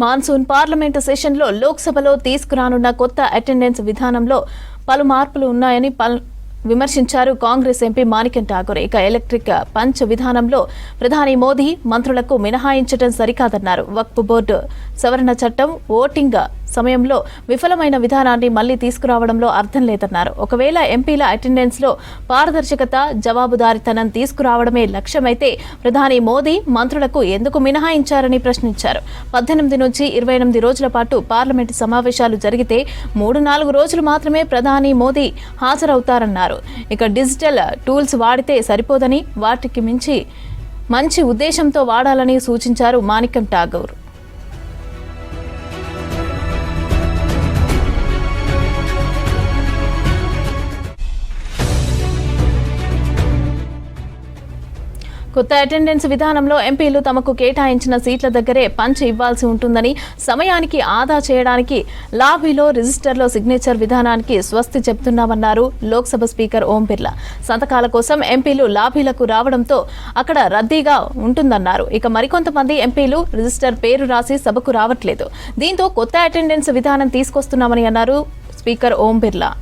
Monsoon parliament సెషన్లో లోక్సభలో తీసుకురానున్న కొత్త అటెండెన్స్ విధానంలో పలు మార్పులు ఉన్నాయని విమర్శించారు కాంగ్రెస్ ఎంపీ మాణిక్యం ఠాకూర్. ఇక ఎలక్ట్రిక్ పంచ్ విధానంలో ప్రధాని మోదీ మంత్రులకు మినహాయించడం సరికాదన్నారు. వక్ఫ్ బోర్డు సవరణ చట్టం ఓటింగ్ సమయంలో విఫలమైన విధానాన్ని మళ్లీ తీసుకురావడంలో అర్థం లేదన్నారు. ఒకవేళ ఎంపీల అటెండెన్స్ లో పారదర్శకత, జవాబుదారీతనం తీసుకురావడమే లక్ష్యమైతే ప్రధాని మోదీ మంత్రులకు ఎందుకు మినహాయించారని ప్రశ్నించారు. 18 నుంచి 28 రోజుల పాటు పార్లమెంటు సమావేశాలు జరిగితే 3-4 రోజులు మాత్రమే ప్రధాని మోదీ హాజరవుతారన్నారు. ఇక డిజిటల్ టూల్స్ వాడితే సరిపోదని, వాటికి మించి మంచి ఉద్దేశంతో వాడాలని సూచించారు మాణిక్యం ఠాకూర్. కొత్త అటెండెన్స్ విధానంలో ఎంపీలు తమకు కేటాయించిన సీట్ల దగ్గరే పంచ్ ఇవ్వాల్సి ఉంటుందని, సమయానికి ఆదా చేయడానికి లాబీలో రిజిస్టర్లో సిగ్నేచర్ విధానానికి స్వస్తి చెబుతున్నామన్నారు లోక్సభ స్పీకర్ ఓం బిర్లా. సంతకాల కోసం ఎంపీలు లాబీలకు రావడంతో అక్కడ రద్దీగా ఉంటుందన్నారు. ఇక మరికొంతమంది ఎంపీలు రిజిస్టర్ పేరు రాసి సభకు రావట్లేదు. దీంతో కొత్త అటెండెన్స్ విధానం తీసుకొస్తున్నామని అన్నారు స్పీకర్ ఓం బిర్లా.